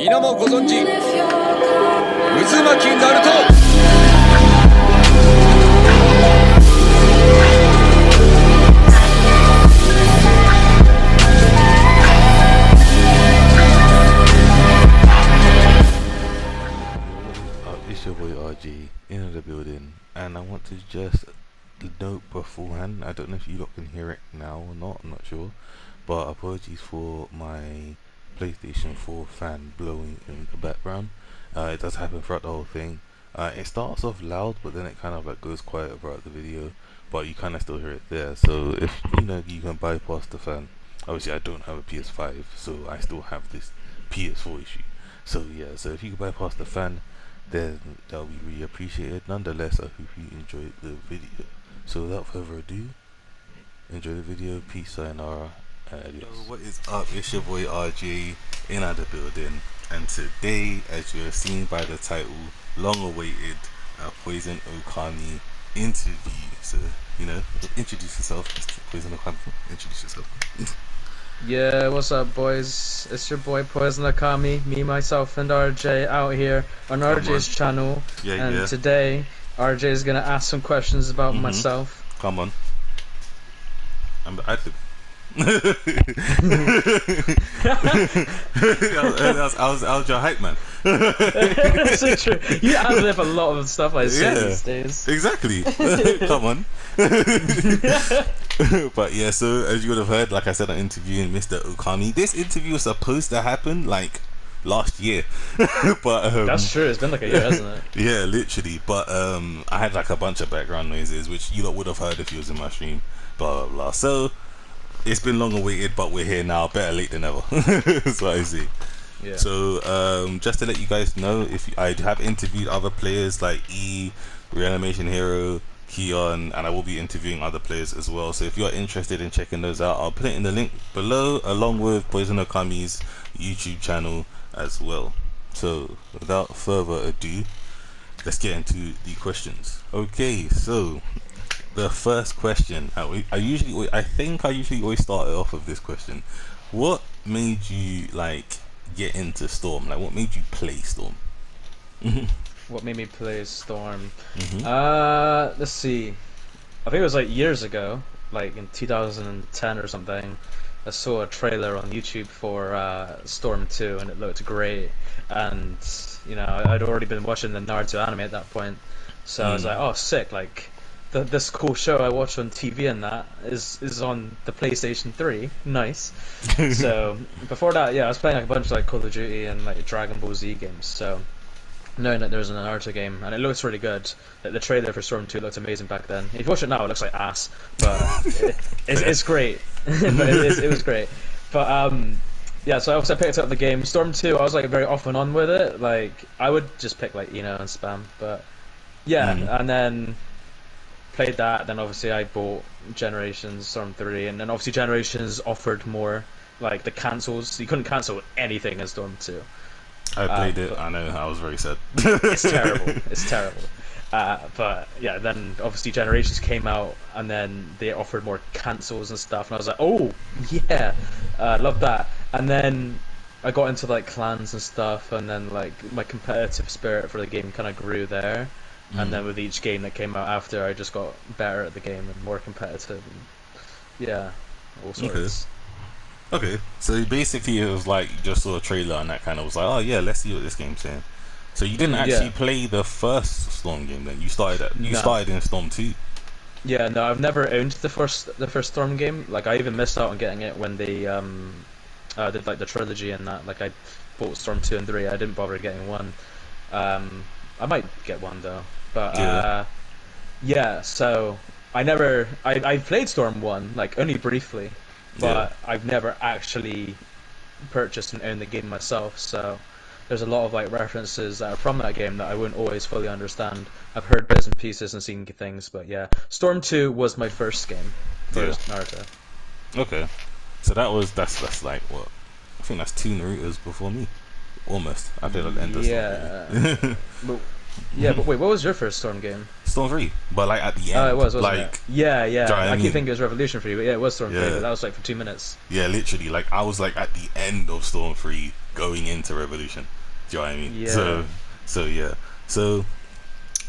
皆もご存知渦巻きナルト。It's your boy RJ in the building, and I want to just note beforehand, I don't know if you lot can hear it now or not, I'm not sure, but apologies for my PlayStation 4 fan blowing in the background. It does happen throughout the whole thing. It starts off loud, but then it kind of like goes quiet throughout the video, but you kind of still hear it there. So if you can bypass the fan. Obviously I don't have a PS5, so I still have this PS4 issue. So yeah, so if you can bypass the fan, then that'll be really appreciated. Nonetheless, I hope you enjoyed the video. So without further ado, enjoy the video. Peace, sayonara, and adios. So what is up? It's your boy RJ in the building, and today, as you have seen by the title, long-awaited PoisonedOkami interview. So introduce yourself, Mr. PoisonedOkami. Introduce yourself. Yeah, what's up, boys? It's your boy PoisonedOkami, me, myself, and RJ out here on RJ's channel. And today, RJ is gonna ask some questions about myself. Come on. I was your hype man. So true. You ad-lib a lot of stuff I say these days. Exactly. Come on. But yeah, so as you would have heard, like I said, I'm interviewing Mr. Okami. This interview was supposed to happen like last year, but that's true. It's been like a year, hasn't it? Yeah, literally. But I had like a bunch of background noises, which you lot would have heard if you was in my stream. Blah blah blah. So it's been long awaited, but we're here now. Better late than never. That's what I see. Yeah. So just to let you guys know, if I have interviewed other players like Reanimation Hero, Keon, and I will be interviewing other players as well. So if you're interested in checking those out, I'll put it in the link below, along with PoisonedOkami's YouTube channel as well. So without further ado, let's get into the questions. Okay, so the first question, I think I usually always start it off with this question: what made you like get into Storm? Like, what made you play Storm? What made me play Storm? Let's see. I think it was like years ago, like in 2010 or something. I saw a trailer on YouTube for Storm 2, and it looked great. And I'd already been watching the Naruto anime at that point, so I was like, oh, sick! Like, this cool show I watched on TV and that is on the PlayStation 3. Nice. So before that, yeah, I was playing like a bunch of like Call of Duty and like Dragon Ball Z games. So knowing that there was an Naruto game, and it looks really good. Like, the trailer for Storm 2 looked amazing back then. If you watch it now, it looks like ass, but it's great. But it was great. But yeah, so I also picked up the game. Storm 2, I was like very off and on with it. Like, I would just pick like and spam, but yeah, and then played that. Then obviously I bought Generations, Storm 3, and then obviously Generations offered more, like the cancels. You couldn't cancel anything in Storm 2. I played it. I know. I was very sad. It's terrible. It's terrible. But yeah, then obviously Generations came out, and then they offered more cancels and stuff, and I was like, oh yeah, love that. And then I got into like clans and stuff, and then like my competitive spirit for the game kind of grew there. And then with each game that came out after, I just got better at the game and more competitive. And yeah, all sorts. Okay, so basically it was like you just saw a trailer and that kind of was like, oh yeah, let's see what this game's saying. So you didn't actually play the first Storm game then? You started in Storm 2? Yeah, no, I've never owned the first Storm game. Like, I even missed out on getting it when they did like the trilogy and that. Like, I bought Storm 2 and 3. I didn't bother getting 1. I might get 1 though. But yeah, so I played Storm 1 like only briefly. But I've never actually purchased and owned the game myself, so there's a lot of like references that are from that game that I wouldn't always fully understand. I've heard bits and pieces and seen things, but yeah, Storm 2 was my first game for Naruto. Okay, so that's like what? I think that's 2 Narutos before me, almost. I played at the end of Storm 3. Yeah, but wait, what was your first Storm game? Storm 3, but like at the end. Oh, it was, wasn't like, it? Yeah. I keep thinking it was Revolution 3, but yeah, it was Storm 3, Yeah. but that was like for 2 minutes. Yeah, literally, like I was like at the end of Storm 3, going into Revolution. Do you know what I mean? Yeah. So yeah. So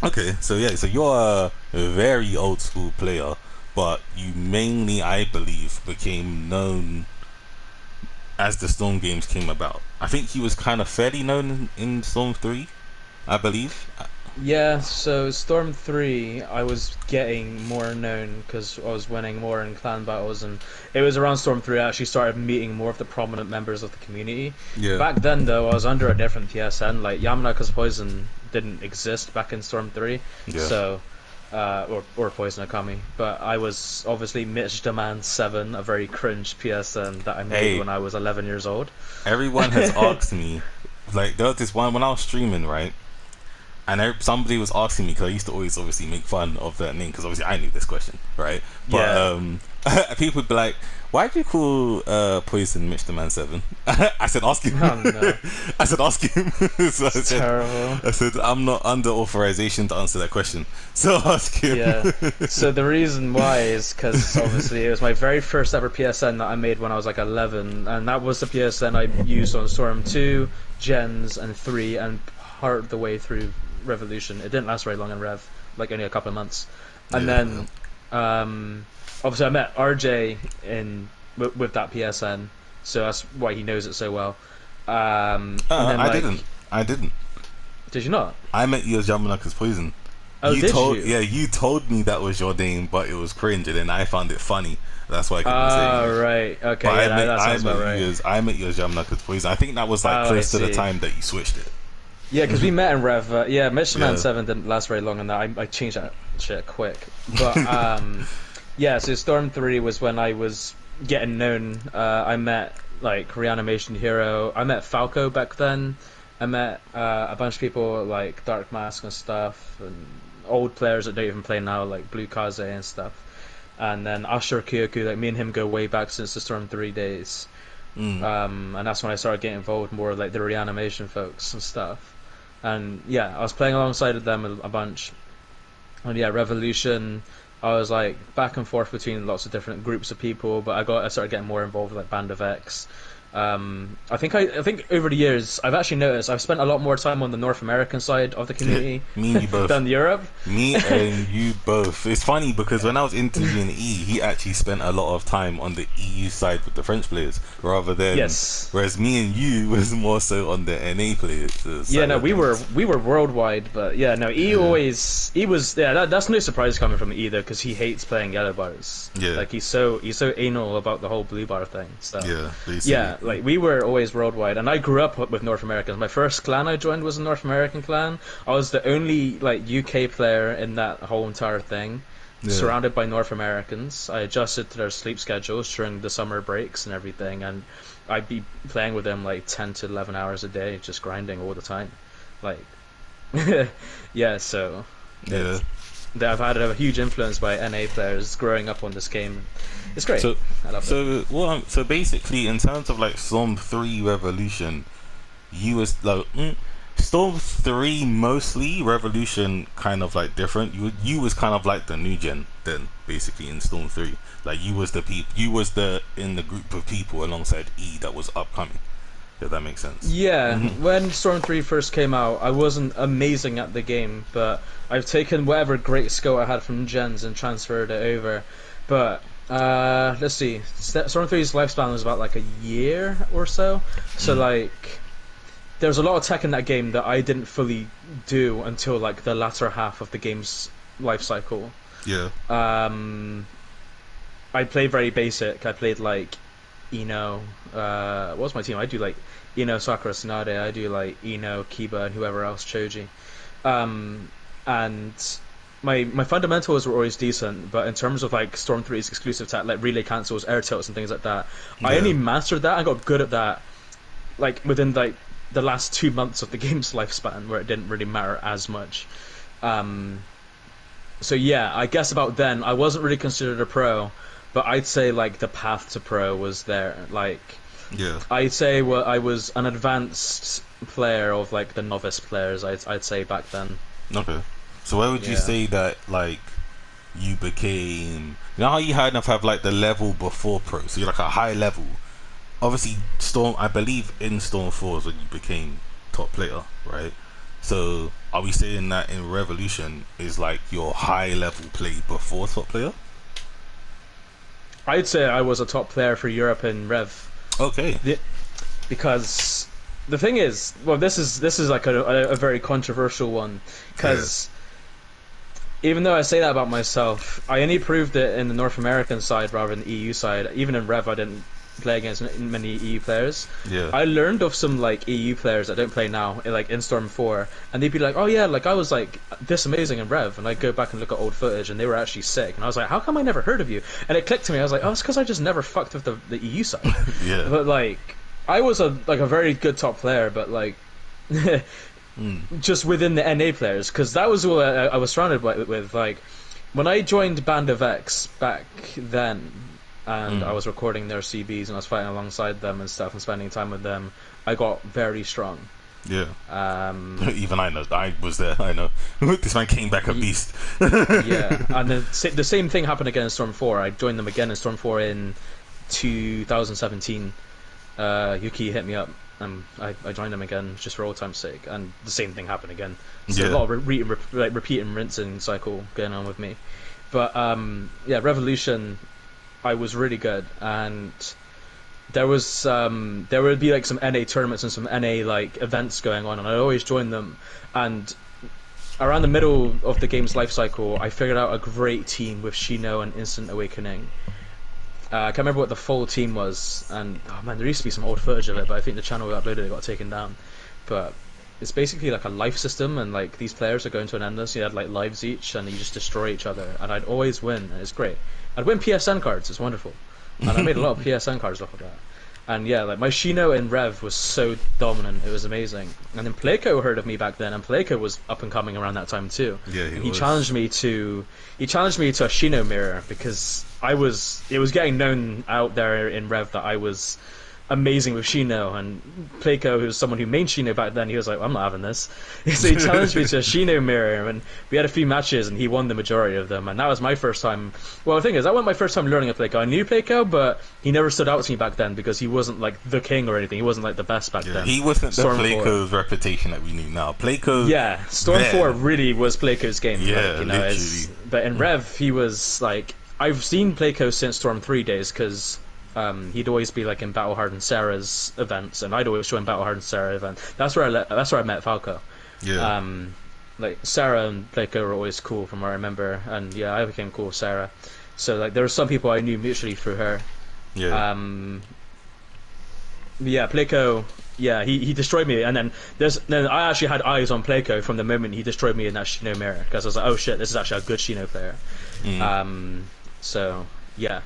okay. So yeah. So you're a very old school player, but you mainly, I believe, became known as the Storm games came about. I think he was kind of fairly known in Storm 3, I believe. Yeah, so Storm 3, I was getting more known because I was winning more in clan battles, and it was around Storm 3 I actually started meeting more of the prominent members of the community. Yeah. Back then, though, I was under a different PSN. Like, Yamanaka's Poison didn't exist back in Storm 3, Yeah. so, or PoisonedOkami. But I was obviously Mitch Demand 7, a very cringe PSN that I made when I was 11 years old. Everyone has asked me, like, there was this one when I was streaming, right? And somebody was asking me, because I used to always obviously make fun of that name, because obviously I knew this question, right? But people would be like, why do you call Poison Mitch the Man 7? I said, ask him. Oh, no. I said, ask him. So Terrible. I said, I'm not under authorization to answer that question, so ask him. Yeah. So the reason why is because obviously it was my very first ever PSN that I made when I was like 11, and that was the PSN I used on Storm 2, Gens, and 3, and part of the way through Revolution. It didn't last very long in Rev, like only a couple of months. And then obviously I met RJ with that PSN, so that's why he knows it so well. And then, I didn't. Did you not? I met you as Yamanaka's Poison. Oh, did you? Yeah, you told me that was your name, but it was cringe, and then I found it funny. That's why I couldn't say it. Oh, right. Okay, yeah, that sounds about right. I met you as Yamanaka's Poison. I think that was like close to the time that you switched it. Yeah, because we met in Rev. Yeah, Mitch Man 7 didn't last very long, and I changed that shit quick. But yeah, so Storm 3 was when I was getting known. I met like Reanimation Hero. I met Falco back then. I met a bunch of people like Dark Mask and stuff, and old players that don't even play now, like Blue Kaze and stuff. And then Ashur Kyoku, like me and him go way back since the Storm 3 days. And that's when I started getting involved more with like the Reanimation folks and stuff. And yeah, I was playing alongside of them a bunch. And yeah, Revolution, I was like back and forth between lots of different groups of people, but I started getting more involved with like Band of X. I think over the years I've actually noticed I've spent a lot more time on the North American side of the community Me and you both. than Europe. Me and you both. It's funny because when I was interviewing E, he actually spent a lot of time on the EU side with the French players rather than whereas me and you was more so on the NA players. Yeah, no, we were worldwide, but yeah, no, E was that's no surprise coming from E though, because he hates playing yellow bars. Yeah, like he's so anal about the whole blue bar thing. So yeah, basically. Yeah. Like we were always worldwide, and I grew up with North Americans. My first clan I joined was a North American clan. I was the only like UK player in that whole entire thing, surrounded by North Americans. I adjusted to their sleep schedules during the summer breaks and everything, and I'd be playing with them like 10 to 11 hours a day, just grinding all the time. Like, yeah. So yeah. I've had a huge influence by NA players growing up on this game. It's great. So, I love it. So basically, in terms of like Storm 3 Revolution, you was like Storm 3 mostly, Revolution kind of like different. You was kind of like the new gen then, basically in Storm 3. Like you was in the group of people alongside E that was upcoming. If that makes sense. Yeah, when Storm 3 first came out, I wasn't amazing at the game, but I've taken whatever great skill I had from Gens and transferred it over. But let's see, Storm 3's lifespan was about like a year or so. So like, there's a lot of tech in that game that I didn't fully do until like the latter half of the game's life cycle. Yeah. I played very basic. I played like Ino. What was my team? I do like Ino, Sakura, Tsunade. I do like Ino, Kiba, and whoever else, Choji. And my fundamentals were always decent, but in terms of like Storm 3's exclusive tech, like relay cancels, air tilts, and things like that, I only mastered that. I got good at that like within like the last 2 months of the game's lifespan, where it didn't really matter as much. So yeah, I guess about then I wasn't really considered a pro, but I'd say like the path to pro was there. Like, yeah, I'd say I was an advanced player of like the novice players. I'd say back then. Okay, so where would you say that like you became? You know how you have like the level before pro, so you're like a high level obviously Storm. I believe in Storm 4 is when you became top player, right? So are we saying that in Revolution is like your high level play before top player? I'd say I was a top player for Europe in Rev. Okay. Because the thing is, well, this is like a very controversial one, because even though I say that about myself, I only proved it in the North American side rather than the EU side. Even in Rev, I didn't play against many EU players. Yeah. I learned of some like EU players that don't play now, like in Storm 4, and they'd be like, "Oh yeah, like I was like this amazing in Rev," and I'd go back and look at old footage, and they were actually sick, and I was like, "How come I never heard of you?" And it clicked to me. I was like, "Oh, it's because I just never fucked with the EU side." Yeah. But like, I was a very good top player, but like. Just within the NA players, because that was all I was surrounded with. Like, when I joined Band of X back then, and I was recording their CBs and I was fighting alongside them and stuff and spending time with them, I got very strong. Yeah. Even I know. I was there. I know. This man came back a beast. Yeah, and the same thing happened again in Storm 4. I joined them again in Storm 4 in 2017. Yuki hit me up. I joined them again just for old time's sake, and the same thing happened again. So a lot of repeat and rinsing cycle going on with me. But yeah, Revolution, I was really good, and there would be like some NA tournaments and some NA like events going on, and I always joined them. And around the middle of the game's life cycle, I figured out a great team with Shino and Instant Awakening. I can't remember what the full team was, and oh man, there used to be some old footage of it, but I think the channel we uploaded it got taken down. But it's basically like a life system, and like these players are going to an endless. You had like lives each, and you just destroy each other. And I'd always win, and it's great. I'd win PSN cards. It's wonderful, and I made a lot of PSN cards off of that. And yeah, like my Shino in Rev was so dominant, it was amazing. And then Playco heard of me back then, and Playco was up and coming around that time too. Yeah, he challenged me to a Shino mirror, because it was getting known out there in Rev that I was amazing with Shino, and Playco, who was someone who main Shino back then, he was like, well, I'm not having this. So he challenged me to a Shino mirror, and we had a few matches, and he won the majority of them, and that was my first time. Well, the thing is, that wasn't my first time learning a Playco. I knew Playco, but he never stood out to me back then, because he wasn't like the king or anything. He wasn't like the best back then. He wasn't Storm the Playco's reputation that we knew now. Playco, yeah, Storm 4 really was Playco's game. Yeah, like, literally. But in Rev, he was like, I've seen Playco since Storm 3 days, because he'd always be like in Battle Hard and Sarah's events, and I'd always join Battle Hard and Sarah events. That's where I met Falco. Yeah. Like Sarah and Playco were always cool from what I remember, and yeah, I became cool with Sarah. So like there were some people I knew mutually through her. Yeah. Yeah, Playco. Yeah, he destroyed me, and then I actually had eyes on Playco from the moment he destroyed me in that Shino mirror, because I was like, oh shit, this is actually a good Shino player. So yeah.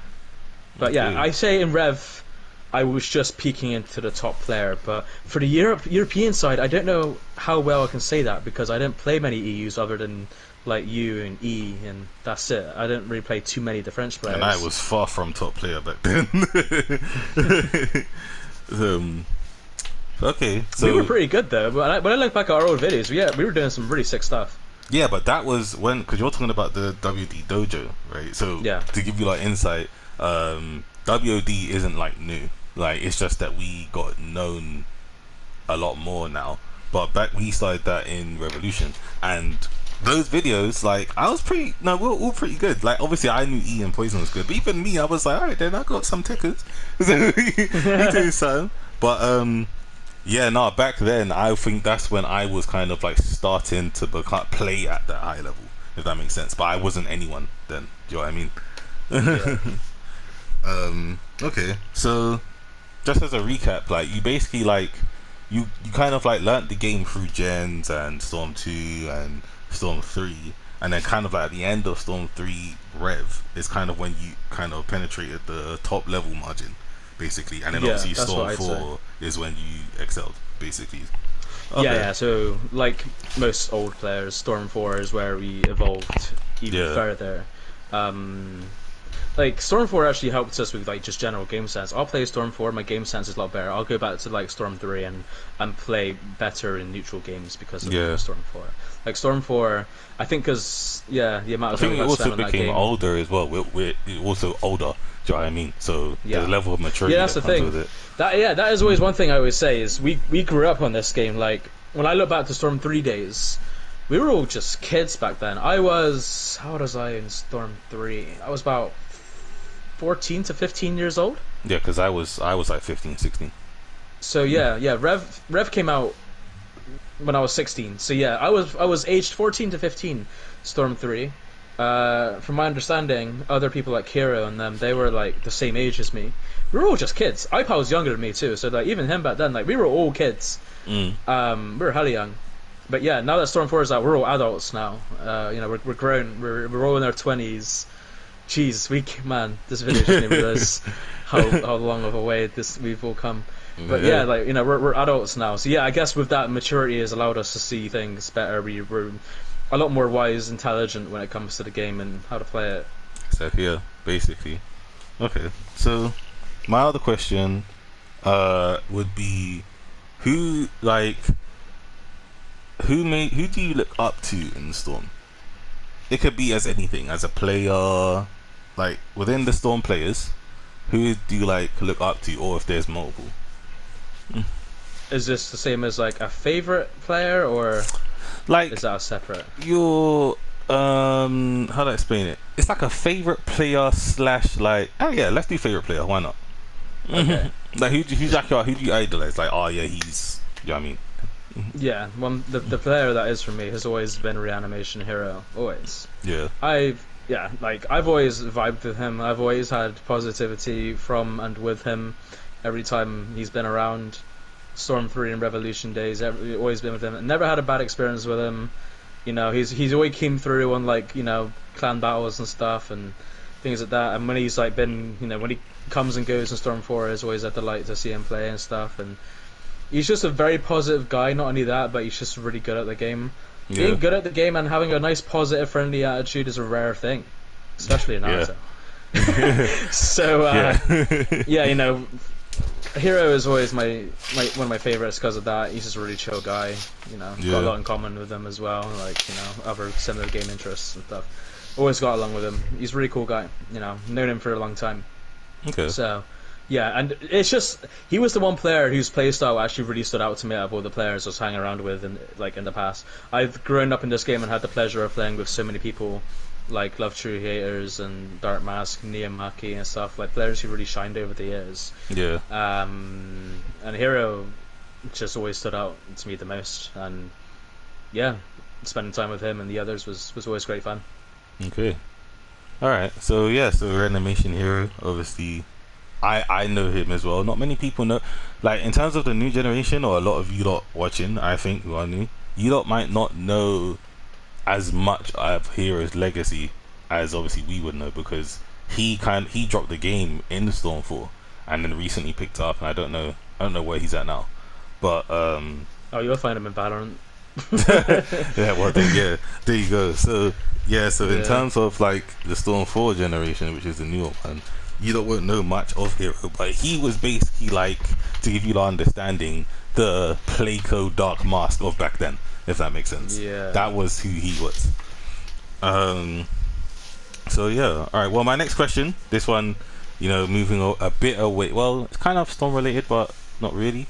But yeah, I say in Rev, I was just peeking into the top player. But for the European side, I don't know how well I can say that, because I didn't play many EUs other than like you and E, and that's it. I didn't really play too many of the French players. And I was far from top player back then. Okay, so we were pretty good though. But when I look back at our old videos, we were doing some really sick stuff. Yeah, but that was when, because you're talking about the WD dojo, right? So yeah, to give you like insight. WOD isn't like new, like it's just that we got known a lot more now, but back we started that in Revolution, and those videos, like we were all pretty good. Like obviously I knew E and Poison was good, but even me, I was like, alright then, I got some tickers. So he doing something. But yeah, no, back then I think that's when I was kind of like starting to play at that high level, if that makes sense. But I wasn't anyone then, do you know what I mean? Yeah. Okay, so just as a recap, like you basically like you kind of like learnt the game through Gens and Storm 2 and Storm 3, and then kind of like at the end of Storm 3 Rev is kind of when you kind of penetrated the top level margin, basically, and then obviously Storm 4 is when you excelled, basically. Okay. Yeah, so like most old players, Storm 4 is where we evolved even further. like Storm 4 actually helped us with like just general game sense. I'll play Storm 4, my game sense is a lot better. I'll go back to like Storm 3 and play better in neutral games because of Storm 4. Like Storm 4, I think because the amount of I think time it I also spent on that became game. older as well. We're also older. Do you know what I mean? So the level of maturity that's that the comes thing. with it. That is always one thing I always say is we grew up on this game. Like when I look back to Storm 3 days, we were all just kids back then. How old was I in Storm 3? I was about 14 to 15 years old. Yeah, because I was like 15, 16. So Rev came out when I was 16. So yeah, I was aged 14 to 15. Storm 3. From my understanding, other people like Hero and them, they were like the same age as me. We were all just kids. iPal was younger than me too, so like even him back then, like we were all kids. We were hella young. But yeah, now that Storm 4 is out, we're all adults now. We're grown. We're all in our 20s. Jeez, this video just made me realize how long of a way we've all come. But yeah, like we're adults now. So yeah, I guess with that maturity has allowed us to see things better. We're a lot more wise, intelligent when it comes to the game and how to play it. So yeah, basically. Okay, so my other question would be who do you look up to in Storm? It could be as anything, as a player, like within the Storm players, who do you like look up to, or if there's multiple? Is this the same as like a favorite player, or like is that a separate? Your how do I explain it? It's like a favorite player slash like let's do favorite player. Why not? Okay. Like who do you idolize? Like he's you know what I mean? Yeah, the player that is for me has always been Reanimation Hero. Always. Yeah. I've always vibed with him. I've always had positivity from and with him every time he's been around. Storm 3 and Revolution days, always been with him. Never had a bad experience with him. He's always came through on like clan battles and stuff and things like that. And when he's like been when he comes and goes in Storm 4, it's always a delight to see him play and stuff. And he's just a very positive guy. Not only that, but he's just really good at the game. Yeah. Being good at the game and having a nice, positive, friendly attitude is a rare thing, especially in Naruto. So Hero is always my one of my favorites because of that. He's just a really chill guy. Got a lot in common with him as well. Like other similar game interests and stuff. Always got along with him. He's a really cool guy. Known him for a long time. Okay. So. Yeah, and it's just he was the one player whose playstyle actually really stood out to me out of all the players I was hanging around with in the past. I've grown up in this game and had the pleasure of playing with so many people like Love True Haters and Dark Mask, Niyamaki and stuff, like players who really shined over the years. Yeah. And Hero just always stood out to me the most, and yeah, spending time with him and the others was always great fun. Okay. Alright, so Reanimation Hero, obviously I know him as well. Not many people know, like in terms of the new generation, or a lot of you lot watching, I think who are new, you lot might not know as much of Hero's legacy as obviously we would know, because he dropped the game in Storm 4 and then recently picked up, and I don't know where he's at now, but you'll find him in Valorant. there you go. So in terms of like the Storm 4 generation, which is the newer one, you don't won't know much of Hero, but he was basically like, to give you the understanding, the Playco Dark Mask of back then, if that makes sense. Yeah. That was who he was. So yeah, alright, well my next question, this one, moving a bit away, well it's kind of Storm related but not really.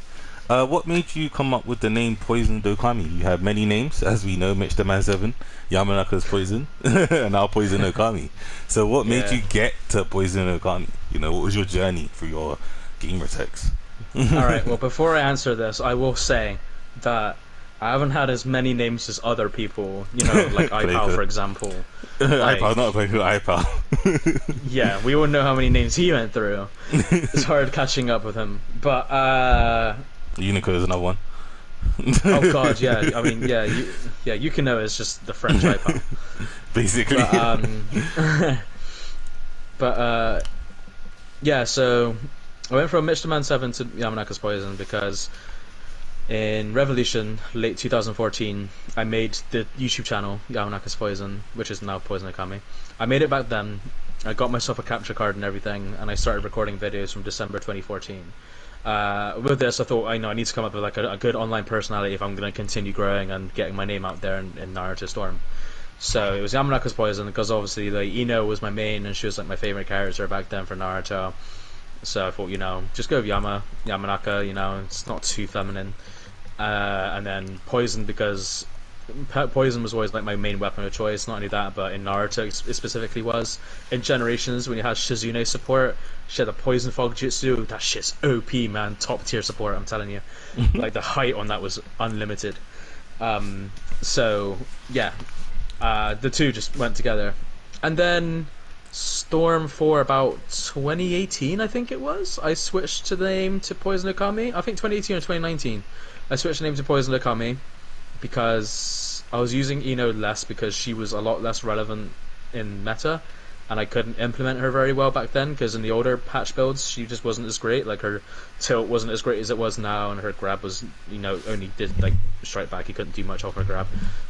What made you come up with the name PoisonedOkami? You have many names, as we know, Mitch the Man 7, Yamanaka's Poison, and now PoisonedOkami. So what made you get to PoisonedOkami? What was your journey through your gamer tags? Alright, well before I answer this, I will say that I haven't had as many names as other people, like iPal for example. iPal, not Playco, iPal. Yeah, we wouldn't know how many names he went through. It's hard catching up with him. But Unico is another one. Oh god, yeah. I mean, Yukino is just the French iPal. Basically. So I went from Mitch the Man 7 to Yamanaka's Poison because in Revolution, late 2014, I made the YouTube channel Yamanaka's Poison, which is now PoisonedOkami. I made it back then I got myself a capture card and everything, and I started recording videos from December 2014. With this, I thought I need to come up with like a good online personality if I'm going to continue growing and getting my name out there in Naruto Storm. So it was Yamanaka's Poison, because obviously the Ino was my main, and she was like my favorite character back then for Naruto. So I thought, just go with Yamanaka, it's not too feminine. And then Poison, because Poison was always like my main weapon of choice. Not only that, but in Naruto it specifically was. In Generations, when you had Shizune support, she had a Poison Fog Jutsu. That shit's OP, man. Top tier support, I'm telling you. Like, the height on that was unlimited. So, yeah. The two just went together. And then Storm for about 2018, I think it was, I switched to the name to PoisonedOkami. I think 2018 or 2019. I switched the name to PoisonedOkami because I was using Ino less, because she was a lot less relevant in meta, and I couldn't implement her very well back then, because in the older patch builds she just wasn't as great. Like, her tilt wasn't as great as it was now, and her grab was, only did like strike back. You couldn't do much off her grab.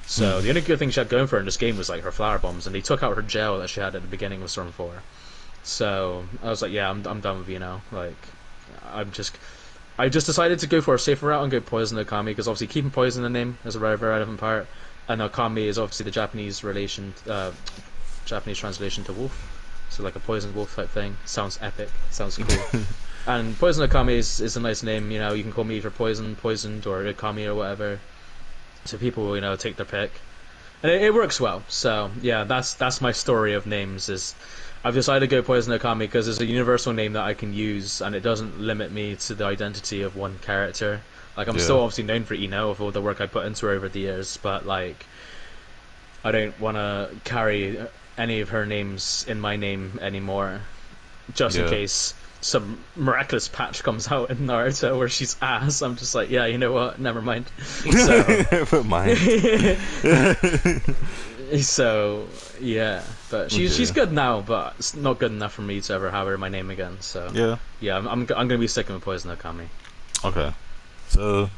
So the only good thing she had going for her in this game was like her flower bombs, and they took out her gel that she had at the beginning of Storm 4. So I was like, yeah, I'm done with like, I just decided to go for a safer route and go PoisonedOkami, because obviously keeping Poison in the name is a very, very relevant part, and Okami is obviously the Japanese translation to wolf, so like a poison wolf type thing. Sounds epic, sounds cool. And PoisonedOkami is a nice name. You can call me either poisoned, or Okami or whatever. So people, take their pick, and it works well. So yeah, that's my story of names. Is I've decided to go PoisonedOkami because it's a universal name that I can use, and it doesn't limit me to the identity of one character. Like, I'm still obviously known for Ino, of all the work I put into her over the years, but like, I don't want to carry any of her names in my name anymore, just in case some miraculous patch comes out in Naruto where she's ass. I'm just like, yeah, you know what? Never mind. So, Never mind. So yeah, but she's good now, but it's not good enough for me to ever have her in my name again. So yeah, I'm gonna be sticking with PoisonedOkami. Okay, so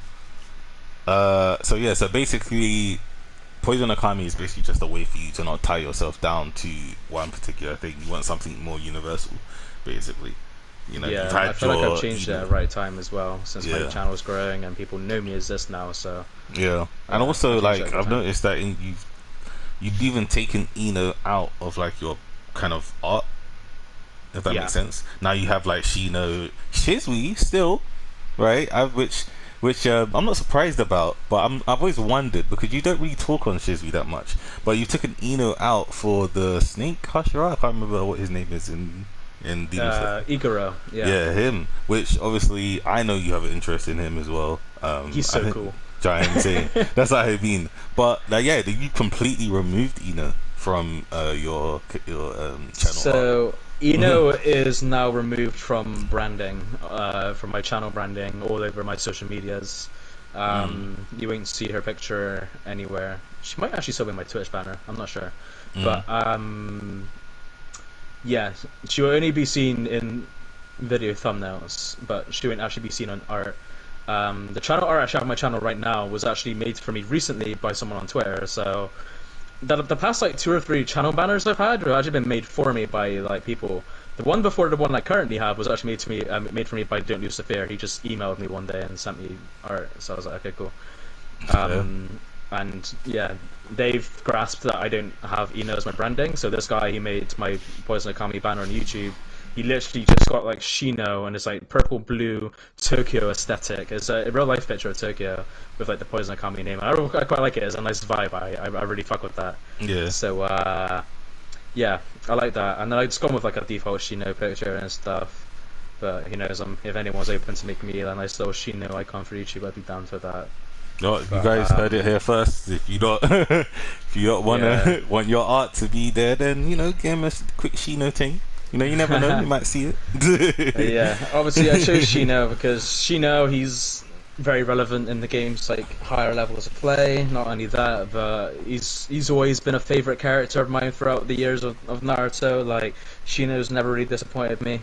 basically, PoisonedOkami is basically just a way for you to not tie yourself down to one particular thing. You want something more universal, basically. Yeah, I feel like I've changed it at the right time as well, since my channel is growing and people know me as this now. So yeah, and also like I've noticed that you've even taken Ino out of like your kind of art, if that makes sense. Now you have like Shino, Shizui still, right? Which I'm not surprised about, but I've always wondered, because you don't really talk on Shizui that much, but you've taken Ino out for the Snake Hashira. I can't remember what his name is in Iguro. Yeah, him. Which obviously I know you have an interest in him as well. He's so cool. Giant insane. That's what I mean. But you completely removed Ino from your channel. So Ino is now removed from branding, from my channel branding, all over my social medias. You won't see her picture anywhere. She might actually still be my Twitch banner. I'm not sure, but yeah, she will only be seen in video thumbnails, but she won't actually be seen on art. The channel art I actually have on my channel right now was actually made for me recently by someone on Twitter. So the past like 2 or 3 channel banners I've had have actually been made for me by like people. The one before the one I currently have was actually made for me by Don't Lose the Fear. He just emailed me one day and sent me art, so I was like, okay, cool. And yeah, they've grasped that I don't have Ino as my branding. So this guy, he made my PoisonedOkami banner on YouTube. He literally just got like Shino, and it's like purple blue Tokyo aesthetic. It's a real life picture of Tokyo with like the PoisonedOkami name. I quite like it. It's a nice vibe. I really fuck with that. Yeah. So yeah, I like that. And then I just gone with like a default Shino picture and stuff. But who knows? If anyone's open to make me a nice little Shino icon for YouTube, I'd be down for that. No, you guys heard it here first. If you don't, want your art to be there, then give him a quick Shino thing. You never know, you might see it. Yeah, obviously I chose Shino because Shino, he's very relevant in the game's like higher levels of play. Not only that, but he's always been a favorite character of mine throughout the years of Naruto. Like, Shino's never really disappointed me.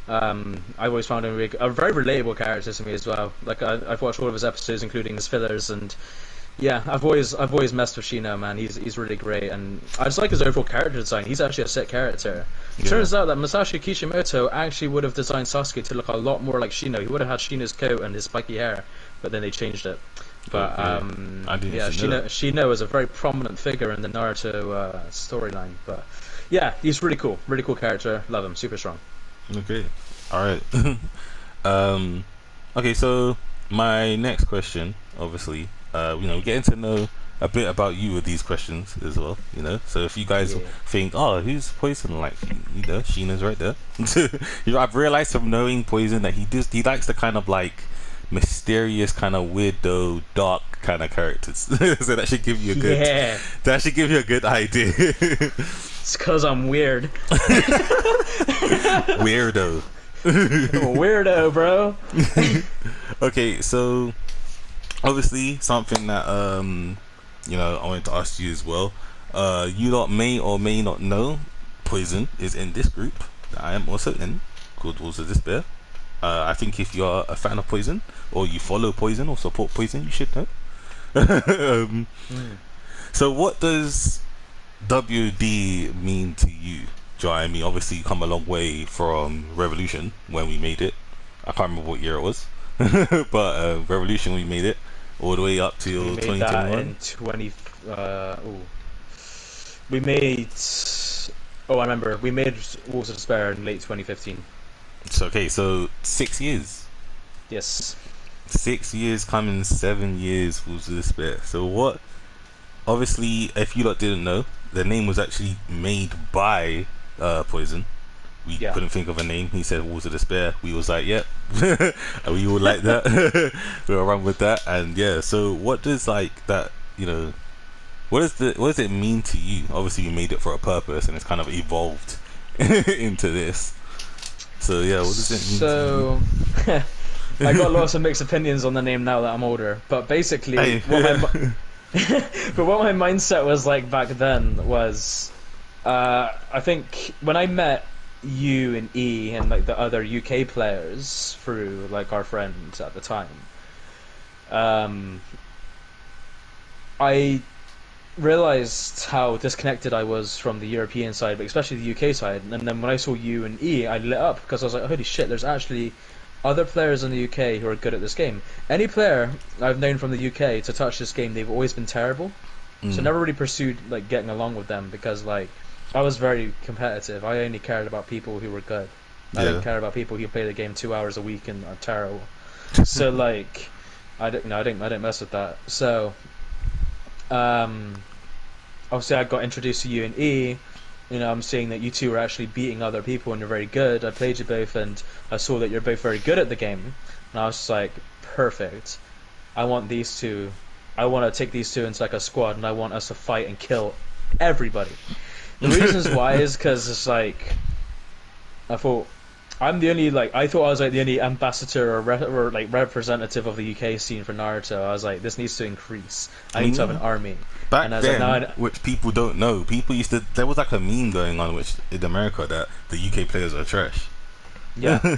I've always found him a very relatable character to me as well. Like, I've watched all of his episodes, including his fillers, and Yeah, I've always messed with Shino, man. He's really great, and I just like his overall character design. He's actually a sick character. Yeah. Turns out that Masashi Kishimoto actually would have designed Sasuke to look a lot more like Shino. He would have had Shino's coat and his spiky hair, but then they changed it. But I didn't yeah, see that. Shino is a very prominent figure in the Naruto storyline. But yeah, he's really cool character. Love him, super strong. Okay. All right. Okay, so my next question, obviously, getting to know a bit about you with these questions as well, So if you guys Yeah. think, oh, who's Poison? Like, Sheena's right there. I've realized from knowing Poison that he likes the kind of like mysterious, kind of weirdo, dark kind of characters. So that should give you a good. Yeah, That should give you a good idea. it's because I'm weird. Weirdo. Weirdo, bro. Okay, so obviously something that I wanted to ask you as well. You lot may or may not know Poison is in this group that I am also in, called Wolves of Despair. I think if you're a fan of Poison, or you follow Poison or support Poison, you should know. So what does WD mean to you? Do you know what I mean? Obviously you come a long way from Revolution when we made it. I can't remember what year it was. But Revolution, we made it all the way up till We made that 2021. in we made. Oh, I remember. We made Wolves of Despair in late 2015. So okay, so 6 years. Yes. 6 years coming, 7 years Wolves of Despair. So what? Obviously, if you lot didn't know, the name was actually made by Poison. We Yeah. couldn't think of a name. He said Wolves of Despair. We was like, yep. And we all like that. We'll run with that. And yeah, so what does like that, what does it mean to you? Obviously you made it for a purpose and it's kind of evolved into this. So yeah, what does it mean So, I got lots of mixed opinions on the name now that I'm older. But basically, Hey. what my mindset was like back then was, I think when I met you and E and like the other UK players through like our friends at the time, I realized how disconnected I was from the European side, but especially the UK side. And then when I saw you and E, I lit up because I was like, holy shit, there's actually other players in the UK who are good at this game. Any player I've known from the UK to touch this game, they've always been terrible. So I never really pursued like getting along with them because like I was very competitive. I only cared about people who were good. I Yeah. didn't care about people who play the game 2 hours a week and are terrible. So like I didn't mess with that. So obviously I got introduced to you and E. I'm seeing that you two are actually beating other people and you're very good. I played you both and I saw that you're both very good at the game. And I was just like, perfect. I want these two. I want to take these two into like a squad and I want us to fight and kill everybody. The reasons why is because it's like, I thought I thought I was like the only ambassador or like representative of the UK scene for Naruto. I was like, this needs to increase. I need to have an army. Back And I was then, like, no, which people don't know, there was like a meme going on which in America that the UK players are trash. yeah,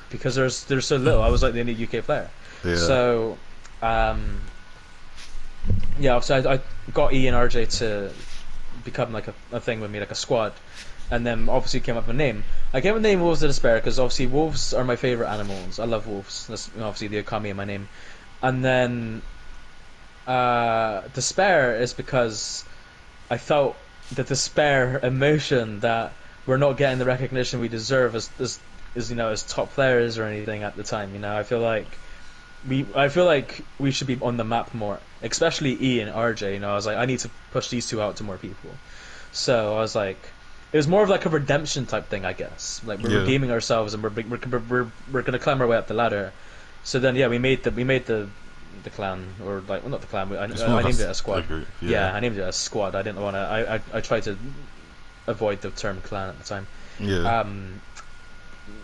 because there's so little. I was like the only UK player. Yeah. So, yeah, so I got E and RJ to become like a thing with me, like a squad, and then obviously came up with a name. I came up with the name Wolves of Despair because obviously wolves are my favorite animals. I love wolves. That's obviously the Okami in my name, and then despair is because I felt the despair emotion that we're not getting the recognition we deserve as top players or anything at the time. I feel like we should be on the map more, especially E and RJ. I was like, I need to push these two out to more people. So I was like, it was more of like a redemption type thing, I guess. Like we're redeeming ourselves and we're gonna climb our way up the ladder. So then we made the clan, or like, well, not the clan. I named it a squad. Yeah, I named it a squad. I didn't want to. I tried to avoid the term clan at the time. Yeah.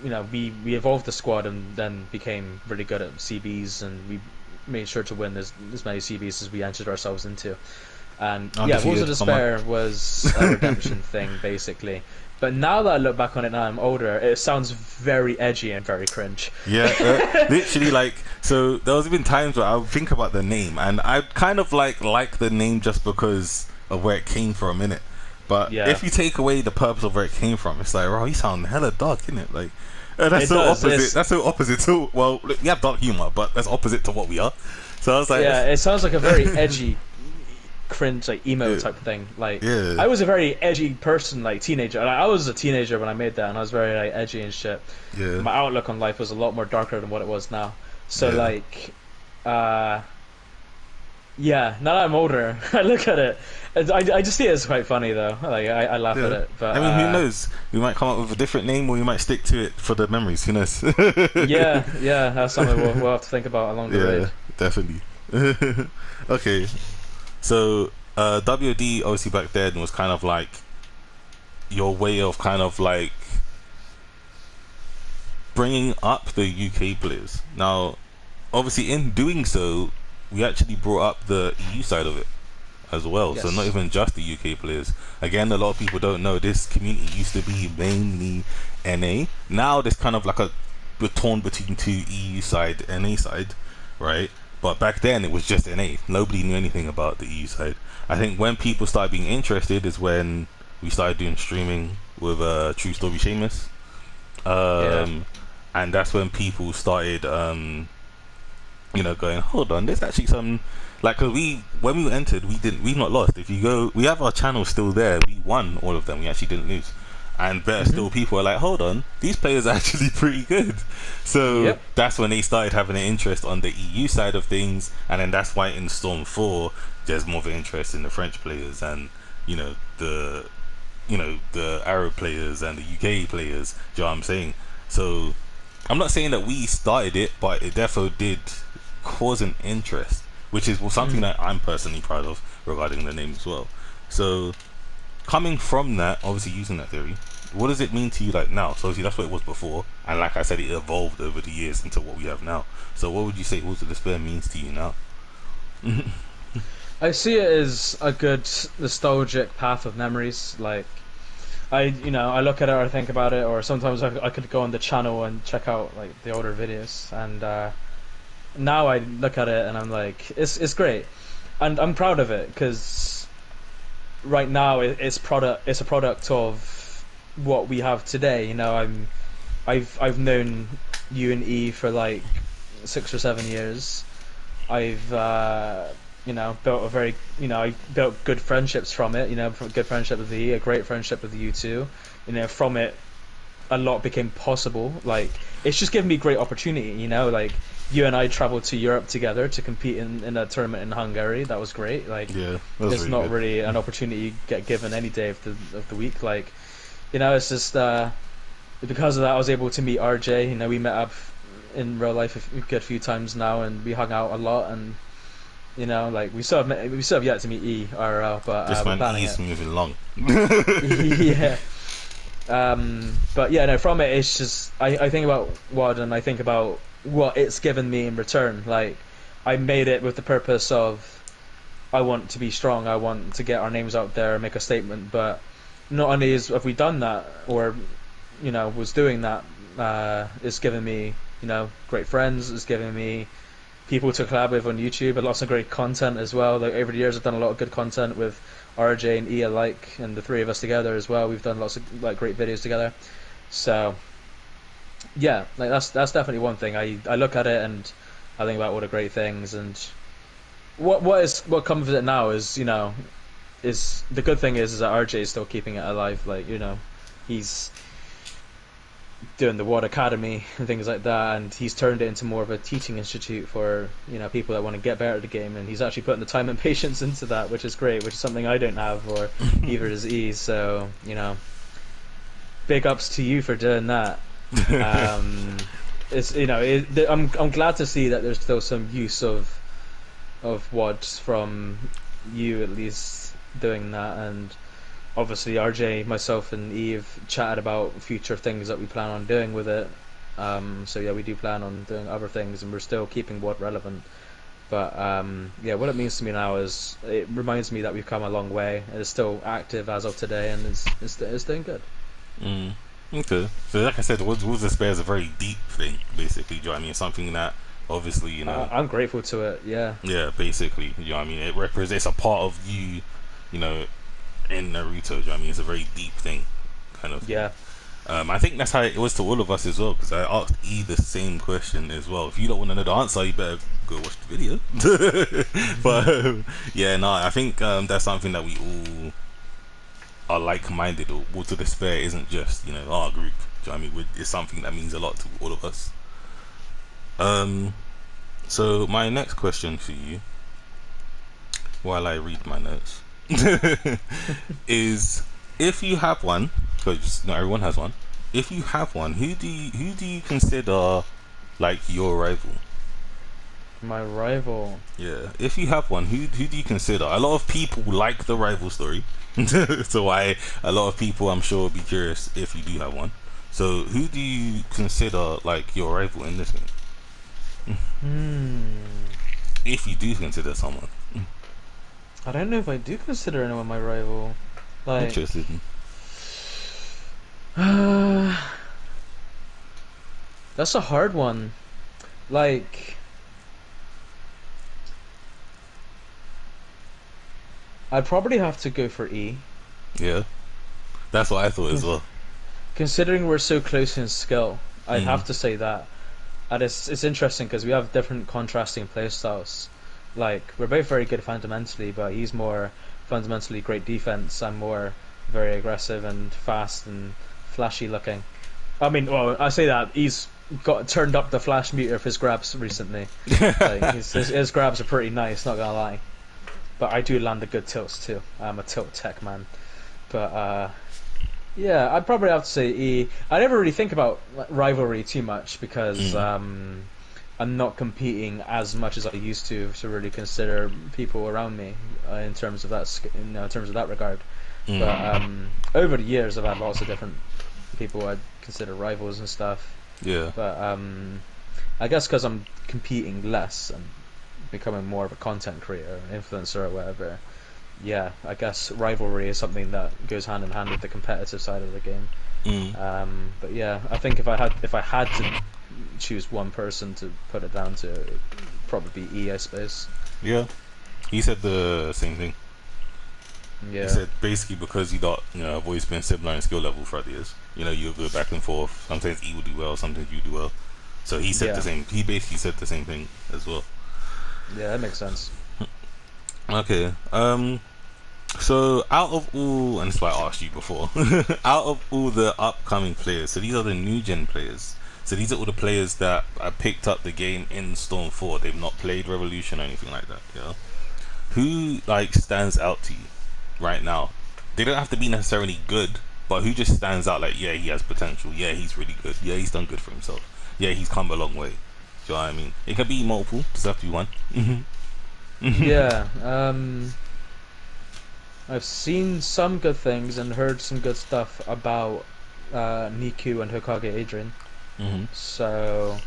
We evolved the squad and then became really good at CBs, and we made sure to win as many CBs as we entered ourselves into. And yeah, Undefeated, Wolves of come on. Despair was a redemption thing basically. But now that I look back on it, now I'm older, it sounds very edgy and very cringe. Yeah, literally, like, so there's been times where I would think about the name, and I kind of like the name just because of where it came from, innit? But Yeah. if you take away the purpose of where it came from, it's like, oh, you sound hella dark, innit? Like, that's It so does, opposite. it's- That's so opposite to, well, look, we have dark humor, but that's opposite to what we are. So I was like, Yeah, it sounds like a very edgy, cringe, like emo Yeah. type of thing. Like, Yeah. I was a very edgy person, like teenager. Like, I was a teenager when I made that, and I was very like edgy and shit. Yeah. My outlook on life was a lot more darker than what it was now. So Yeah. like, yeah. Now that I'm older, I look at it. I just see it as quite funny though. Like I laugh at Yeah. it. But I mean, who knows? We might come up with a different name, or we might stick to it for the memories. Who knows? Yeah, that's something we'll have to think about along the Yeah, way. definitely. Okay, so WOD obviously back then was kind of like your way of kind of like bringing up the UK players. Now, obviously, in doing so, we actually brought up the EU side of it as well. So Yes. not even just the UK players. Again, a lot of people don't know this community used to be mainly NA. Now there's kind of like we're torn between two EU side, NA side, right? But back then it was just NA. Nobody knew anything about the EU side. I think when people started being interested is when we started doing streaming with True Story Seamus. And that's when people started going, hold on, there's actually some, like, cause when we entered, we've not lost. If you go, we have our channel still there. We won all of them. We actually didn't lose. And better still, people are like, hold on, these players are actually pretty good. So Yep. that's when they started having an interest on the EU side of things, and then that's why in Storm 4 there's more of an interest in the French players and the Arab players and the UK players. Do you know what I'm saying? So I'm not saying that we started it, but it definitely did cause an interest, which is something that I'm personally proud of regarding the name as well. So coming from that, obviously using that theory, what does it mean to you like now? So obviously that's what it was before, and like I said, it evolved over the years into what we have now. So what would you say Wolves of Despair means to you now? I see it as a good nostalgic path of memories. Like, I look at it or I think about it, or sometimes I could go on the channel and check out like the older videos, and now I look at it and I'm like, it's great, and I'm proud of it because right now it's a product of what we have today. I've known you and E for like 6 or 7 years. I've built a very I built good friendships from it. Good friendship with E, a great friendship with you too. From it, a lot became possible. Like, it's just given me great opportunity. Like, you and I traveled to Europe together to compete in a tournament in Hungary. That was great. Like, Yeah, that was it's really not good. really an opportunity you get given any day of the week. Like, it's just because of that I was able to meet RJ. We met up in real life a good few times now, and we hung out a lot. And like, we still have yet to meet E IRL, but This we're man planning is it. moving along. Yeah. But yeah, no, from it, it's just I think about WOD and I think about what it's given me in return. Like, I made it with the purpose of I want to be strong, I want to get our names out there, make a statement. But not only have we done that, or was doing that, it's given me great friends. It's given me people to collab with on YouTube, and lots of great content as well. Like, over the years I've done a lot of good content with RJ and E alike, and the three of us together as well. We've done lots of like great videos together. So yeah, like that's definitely one thing. I look at it and I think about all the great things, and what comes with it now is is the good thing is that RJ is still keeping it alive. Like, he's doing the WOD Academy and things like that, and he's turned it into more of a teaching institute for people that want to get better at the game, and he's actually putting the time and patience into that, which is great, which is something I don't have, or either does E. So big ups to you for doing that. It's I'm glad to see that there's still some use of WODs from you, at least, doing that. And obviously RJ, myself and Eve chatted about future things that we plan on doing with it. So yeah, we do plan on doing other things, and we're still keeping WOD relevant. But yeah, what it means to me now is it reminds me that we've come a long way. And it's still active as of today, and it's doing good. Mm. Okay. So like I said, Wolves Despair is a very deep thing, basically. Do you know what I mean? Something that obviously, you know, I'm grateful to it. Yeah. yeah, basically, you know what I mean? It represents a part of you, you know, in Naruto. Do you know what I mean? It's a very deep thing, kind of thing. Yeah. I think that's how it was to all of us as well, because I asked E the same question as well. If you don't want to know the answer, you better go watch the video. But yeah, no, I think that's something that we all are like-minded. Or Water Despair isn't just, you know, our group. Do you know what I mean? It's something that means a lot to all of us. So my next question for you, while I read my notes, is if you have one, because not everyone has one. If you have one, who do you consider like your rival? My rival. Yeah, if you have one, who do you consider? A lot of people like the rival story, so a lot of people I'm sure will be curious if you do have one. So who do you consider like your rival in this game? If you do consider someone. I don't know if I do consider anyone my rival. Like, Interested. that's a hard one. Like, I'd probably have to go for E. Yeah, that's what I thought as well. Considering we're so close in skill, I'd have to say that. And it's interesting because we have different contrasting playstyles. Like, we're both very good fundamentally, but he's more fundamentally great defense. I'm more very aggressive and fast and flashy looking. I mean, well, I say that he's got turned up the flash meter of his grabs recently. Like, his grabs are pretty nice, not gonna lie. But I do land the good tilts too. I'm a tilt tech man. But yeah, I'd probably have to say E. I never really think about rivalry too much because I'm not competing as much as I used to really consider people around me in terms of that in terms of that regard. But over the years, I've had lots of different people I'd consider rivals and stuff. Yeah. But I guess because I'm competing less and becoming more of a content creator, influencer, or whatever. Yeah, I guess rivalry is something that goes hand in hand with the competitive side of the game. But yeah, I think if I had to choose one person to put it down to, it'd probably be E, I suppose. Yeah, he said the same thing. Yeah. He said basically because you got, you know, have always been similar in skill level throughout the years. You know, you go back and forth. Sometimes E will do well, sometimes you do well. So he said the same. He basically said the same thing as well. Yeah, that makes sense. Okay. So out of all, and that's why I asked you before, out of all the upcoming players, so these are the new gen players. So these are all the players that I picked up the game in Storm 4. They've not played Revolution or anything like that. You know, who like stands out to you right now? They don't have to be necessarily good, but who just stands out? Like, yeah, he has potential. Yeah, he's really good. Yeah, he's done good for himself. Yeah, he's come a long way. Do you know what I mean? It could be multiple. Doesn't have to be one. Yeah. I've seen some good things and heard some good stuff about Niku and Hokage Adrian. So,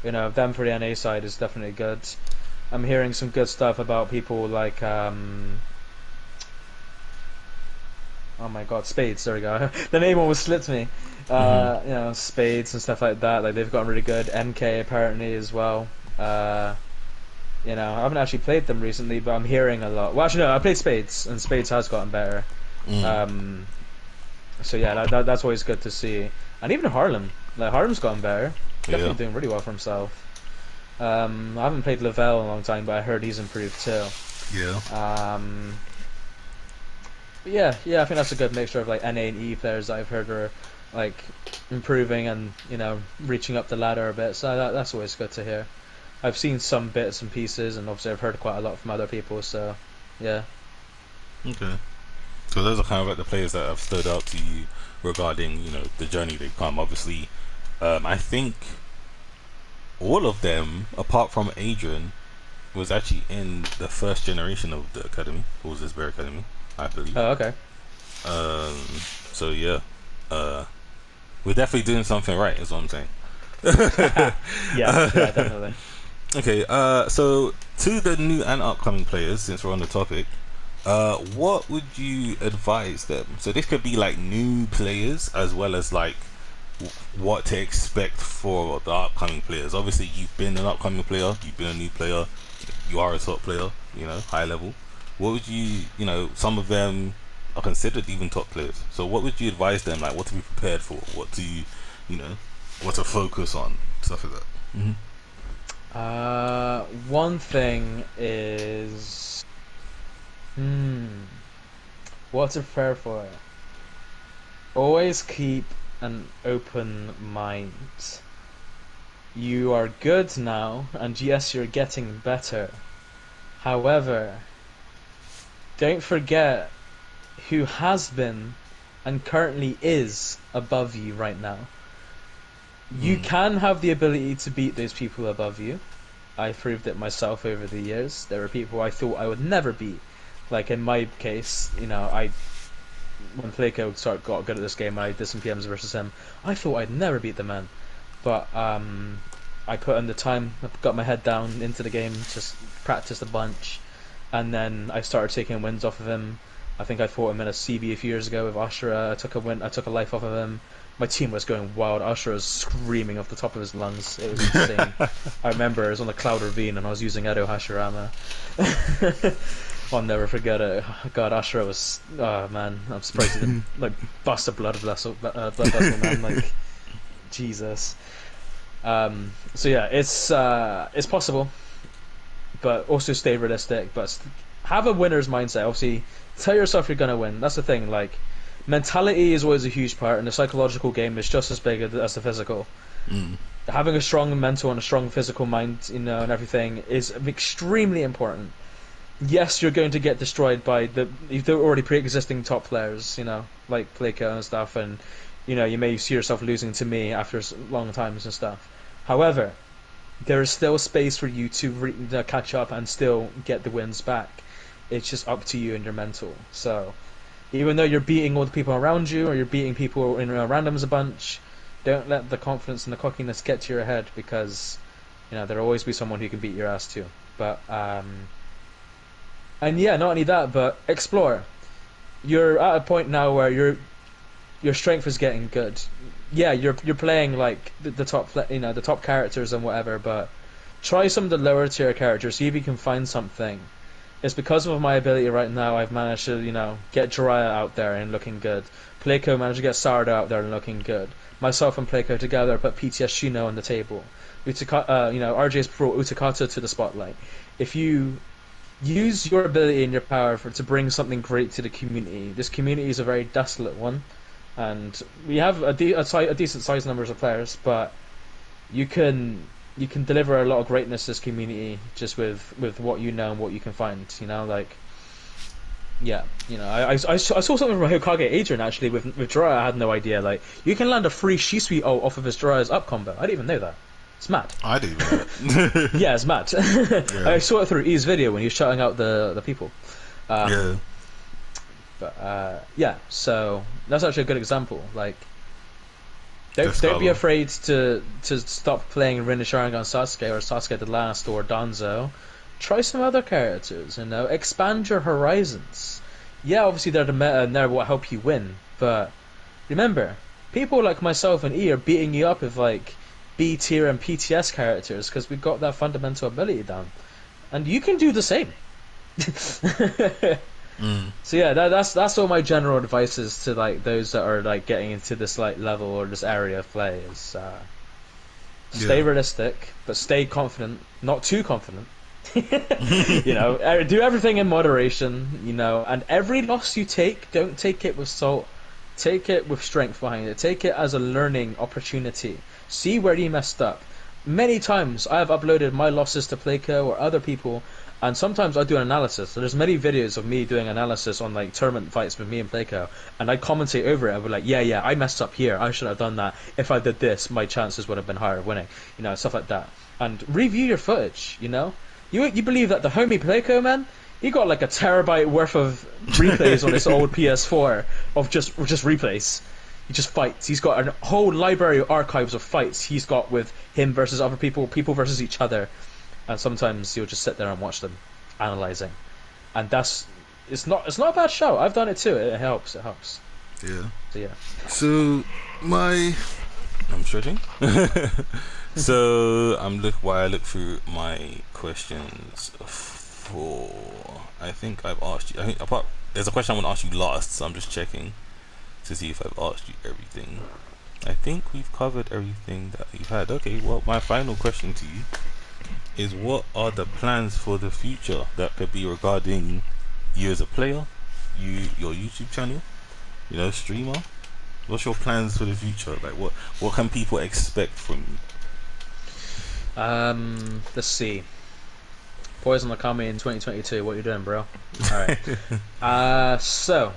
you know, them for the NA side is definitely good. I'm hearing some good stuff about people like oh my god, Spades, there we go. The name almost slipped me. You know, Spades and stuff like that, like they've gotten really good. MK apparently as well. You know, I haven't actually played them recently, but I'm hearing a lot. Well, actually, no, I played Spades, and Spades has gotten better. So yeah, that's always good to see. And even Harlem, like Harlem's gotten better. Definitely doing really well for himself. I haven't played Lavelle in a long time, but I heard he's improved too. Yeah. But yeah, I think that's a good mixture of like NA and E players that I've heard are like improving and, you know, reaching up the ladder a bit. So that's always good to hear. I've seen some bits and pieces, and obviously I've heard quite a lot from other people. So yeah. Okay. So those are kind of like the players that have stood out to you regarding, you know, the journey they've come. Obviously, I think all of them, apart from Adrian, was actually in the first generation of the academy, Wolves Despair Academy, I believe. Oh, okay. So yeah, we're definitely doing something right, is what I'm saying. Yeah, definitely. Okay, so to the new and upcoming players, since we're on the topic, what would you advise them? So this could be like new players as well as like what to expect for the upcoming players. Obviously, you've been an upcoming player, you've been a new player, you are a top player, you know, high level. What would you know, some of them are considered even top players. So what would you advise them, like what to be prepared for, what to, you know, what to focus on, stuff like that? One thing is, what to prepare for? Always keep an open mind. You are good now, and yes, you're getting better. However, don't forget who has been and currently is above you right now. You can have the ability to beat those people above you. I proved it myself over the years. There were people I thought I would never beat. Like in my case, you know, when Playco got good at this game, I did some PMs versus him. I thought I'd never beat the man, but I put in the time, I got my head down into the game, just practiced a bunch, and then I started taking wins off of him. I think I fought him in a CB a few years ago with Ashura. I took a life off of him. My team was going wild. Ashura was screaming off the top of his lungs. It was insane. I remember I was on the Cloud Ravine and I was using Edo Hashirama. I'll never forget it. God, Ashura was... Oh, man. I'm surprised he didn't, like, bust a blood vessel, man. Like, Jesus. So yeah, it's possible, but also stay realistic. But have a winner's mindset. Obviously, tell yourself you're gonna win. That's the thing. Like, mentality is always a huge part, and the psychological game is just as big as the physical. Having a strong mental and a strong physical mind, you know, and everything is extremely important. Yes, you're going to get destroyed by the already pre-existing top players, you know, like Playco and stuff, and you know, you may see yourself losing to me after long times and stuff. However, there is still space for you to catch up and still get the wins back. It's just up to you and your mental. So, even though you're beating all the people around you, or you're beating people in randoms a bunch, don't let the confidence and the cockiness get to your head, because you know there'll always be someone who can beat your ass too. But and yeah, not only that, but explore. You're at a point now where your strength is getting good. Yeah, you're playing like the top, you know, the top characters and whatever, but try some of the lower tier characters, see if you can find something. It's because of my ability right now I've managed to, you know, get Jiraiya out there and looking good. Playco managed to get Sarda out there and looking good. Myself and Playco together put PTS Shino on the table. You know, RJ's brought Utakata to the spotlight. If you use your ability and your power to bring something great to the community, this community is a very desolate one, and we have a decent sized numbers of players, but you can deliver a lot of greatness to this community just with what you know and what you can find, you know, like, yeah, you know, I saw something from Hokage Adrian actually with Jiraiya. I had no idea, like, you can land a free Shisui ult off of his Jiraiya's up combo. I didn't even know that. It's mad. I didn't know that. Yeah, it's mad. Yeah. I saw it through E's video when he was shouting out the people. Yeah. But yeah, so that's actually a good example. Like, don't be afraid to stop playing Rin Sharingan Sasuke or Sasuke the Last or Danzo. Try some other characters, you know, expand your horizons. Yeah, obviously they're the meta and they're what help you win, but remember, people like myself and E are beating you up with like B tier and PTS characters because we've got that fundamental ability down, and you can do the same. So yeah, that's all my general advice is to like those that are like getting into this like level or this area of play is stay realistic, but stay confident, not too confident. You know, do everything in moderation, you know, and every loss you take, don't take it with salt, take it with strength behind it, take it as a learning opportunity. See where you messed up. Many times I have uploaded my losses to Playco or other people, and sometimes I do an analysis. So there's many videos of me doing analysis on like tournament fights with me and Playco, and I commentate over it. I'll be like, yeah, I messed up here. I should have done that. If I did this, my chances would have been higher of winning. You know, stuff like that. And review your footage. You know, you believe that the homie Playco, man, he got like a terabyte worth of replays on his old PS4 of just replays. He just fights. He's got a whole library of archives of fights he's got with him versus other people, people versus each other. and sometimes you'll just sit there and watch them analyzing, and it's not a bad show. I've done it too. It helps. Yeah. So yeah. So I'm stretching. So while I look through my questions for, I think I've asked you. I think there's a question I want to ask you last, so I'm just checking to see if I've asked you everything. I think we've covered everything that you've had. Okay, well, my final question to you is, what are the plans for the future? That could be regarding you as a player, your YouTube channel, streamer. What's your plans for the future? Like, what can people expect from you? Let's see. PoisonedOkami in 2022. What you doing, bro? All right. So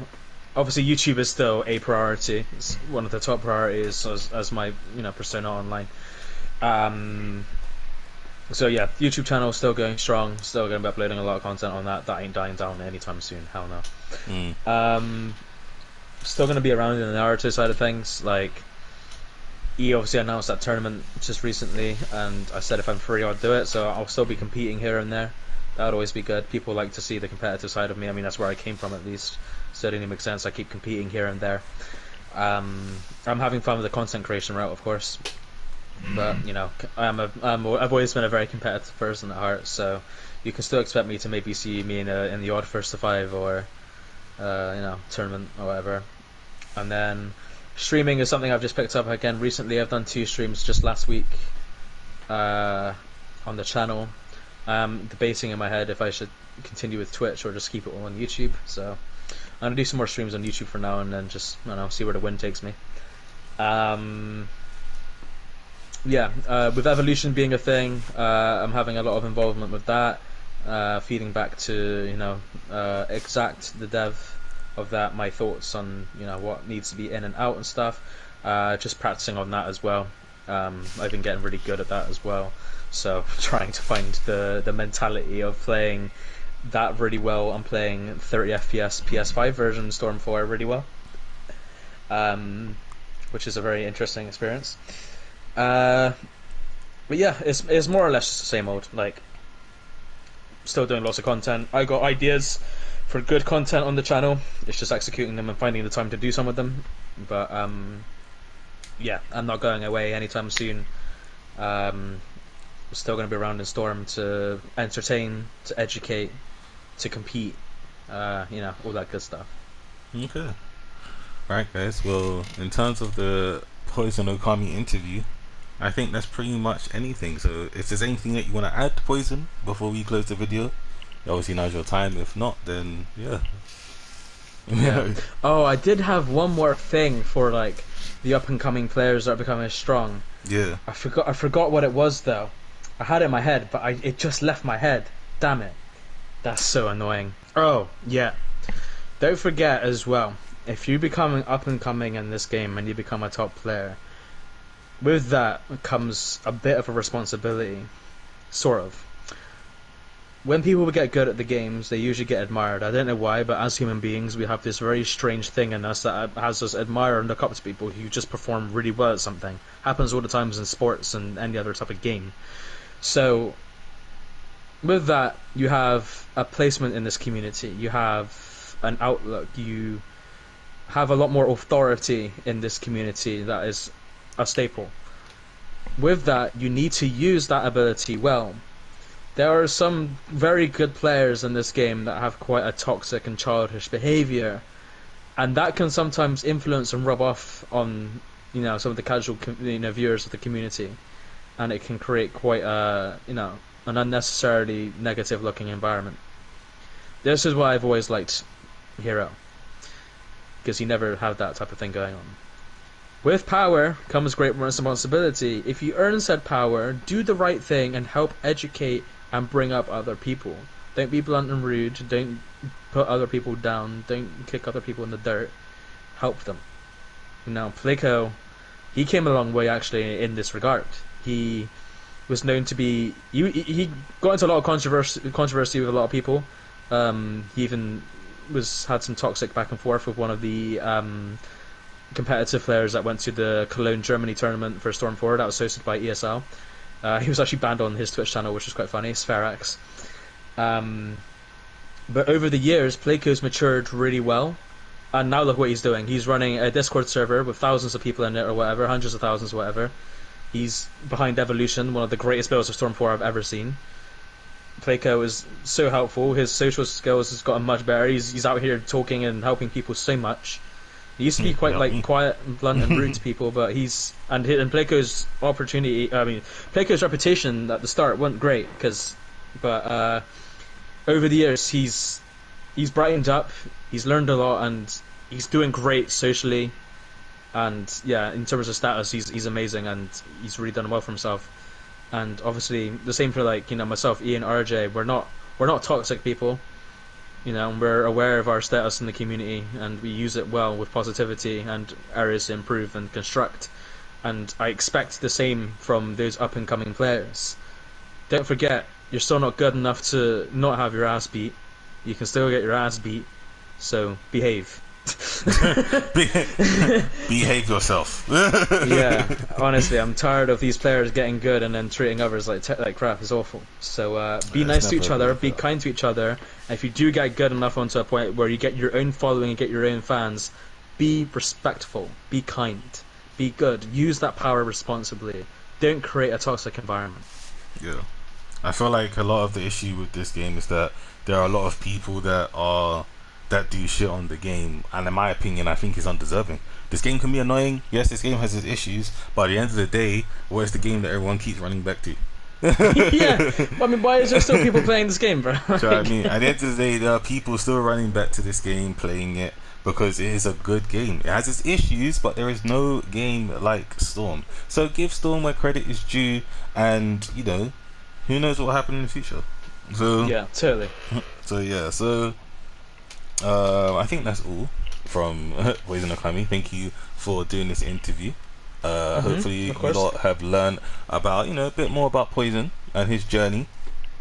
obviously YouTube is still a priority. It's one of the top priorities as my persona online. So yeah, YouTube channel is still going strong. Still going to be uploading a lot of content on that. That ain't dying down anytime soon. Hell no. Still going to be around in the narrative side of things. Like, E obviously announced that tournament just recently, and I said if I'm free I'll do it, so I'll still be competing here and there. That would always be good. People like to see the competitive side of me. I mean, that's where I came from, at least, so it only makes sense I keep competing here and there. I'm having fun with the content creation route, of course, but I've always been a very competitive person at heart, so you can still expect me to maybe see me in the odd first to 5 or tournament or whatever. And then streaming is something I've just picked up again recently. I've done 2 streams just last week on the channel. Debating in my head if I should continue with Twitch or just keep it all on YouTube. So I'm gonna do some more streams on YouTube for now, and then just see where the wind takes me. With Evolution being a thing, I'm having a lot of involvement with that. Feeding back to Exact, the dev of that, my thoughts on what needs to be in and out and stuff. Just practicing on that as well. I've been getting really good at that as well, so trying to find the mentality of playing that really well. I'm playing 30 FPS PS5 version Storm 4 really well, which is a very interesting experience. But yeah, it's more or less the same old. Like, still doing lots of content. I got ideas for good content on the channel. It's just executing them and finding the time to do some of them. But yeah, I'm not going away anytime soon. We're still going to be around in Storm to entertain, to educate, to compete, all that good stuff. Okay. Alright, guys, well, in terms of the PoisonedOkami interview, I think that's pretty much anything. So if there's anything that you want to add, Poison, before we close the video, obviously now's your time. If not, then yeah. Oh, I did have one more thing for like the up and coming players that are becoming strong. Yeah. I forgot what it was though. I had it in my head, but it just left my head. Damn it. That's so annoying. Oh, yeah. Don't forget as well, if you become up and coming in this game and you become a top player, with that comes a bit of a responsibility. Sort of. When people get good at the games, they usually get admired. I don't know why, but as human beings, we have this very strange thing in us that has us admire and look up to people who just perform really well at something. Happens all the times in sports and any other type of game. So, with that, you have a placement in this community. You have an outlook. You have a lot more authority in this community that is a staple. With that, you need to use that ability well. There are some very good players in this game that have quite a toxic and childish behavior, and that can sometimes influence and rub off on some of the casual viewers of the community, and it can create quite a an unnecessarily negative looking environment. This is why I've always liked Hero, because you never have that type of thing going on. With power comes great responsibility. If you earn said power, do the right thing and help educate and bring up other people. Don't be blunt and rude. Don't put other people down. Don't kick other people in the dirt. Help them. Flaco, he came a long way actually in this regard. He was known to be... He got into a lot of controversy with a lot of people. He even had some toxic back and forth with one of the competitive players that went to the Cologne, Germany tournament for Storm 4 that was hosted by ESL. He was actually banned on his Twitch channel, which was quite funny. Spherax. But over the years, Playco's matured really well, and now look what he's doing. He's running a Discord server with thousands of people in it, or whatever, hundreds of thousands, whatever. He's behind Evolution, one of the greatest builds of Storm 4 I've ever seen. Playco is so helpful. His social skills has gotten much better. He's out here talking and helping people so much. He used to be quite like quiet and blunt and rude to people, but Playco's Playco's reputation at the start wasn't great but over the years he's brightened up. He's learned a lot and he's doing great socially. And yeah, in terms of status, he's amazing and he's really done well for himself. And obviously the same for like myself, Ian, RJ. We're not toxic people. We're aware of our status in the community and we use it well with positivity and areas to improve and construct. And I expect the same from those up and coming players. Don't forget, you're still not good enough to not have your ass beat. You can still get your ass beat. So behave. Behave yourself. Yeah, honestly, I'm tired of these players getting good and then treating others like crap. It's awful. So be nice to each other, be kind to each other. And if you do get good enough onto a point where you get your own following and get your own fans, be respectful, be kind, be good. Use that power responsibly. Don't create a toxic environment. Yeah, I feel like a lot of the issue with this game is that there are a lot of people that do shit on the game, and in my opinion I think it's undeserving. This game can be annoying, yes, this game has its issues, but at the end of the day, where's the game that everyone keeps running back to? Yeah, I mean, why is there still people playing this game, bro? Do you know what I mean? At the end of the day, there are people still running back to this game, playing it, because it is a good game. It has its issues, but there is no game like Storm. So give Storm where credit is due, and who knows what will happen in the future. So yeah, totally. So I think that's all from PoisonedOkami. Thank you for doing this interview. Hopefully you lot have learned about a bit more about Poison and his journey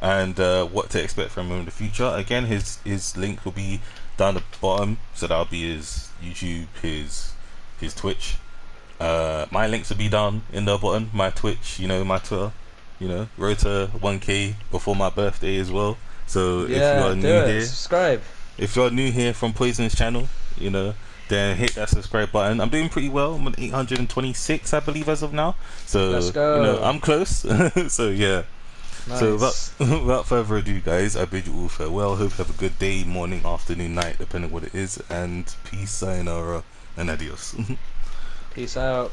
and what to expect from him in the future. Again, his link will be down the bottom, so that'll be his YouTube, his Twitch. My links will be down in the bottom, my Twitch, my Twitter, road to 1K before my birthday as well. So if you are new here, subscribe. If you're new here from Poison's channel, then hit that subscribe button. I'm doing pretty well. I'm on 826, I believe, as of now. So let's go. I'm close. So yeah. Nice. So without further ado, guys, I bid you all farewell. Hope you have a good day, morning, afternoon, night, depending on what it is. And peace, sayonara, and adios. Peace out.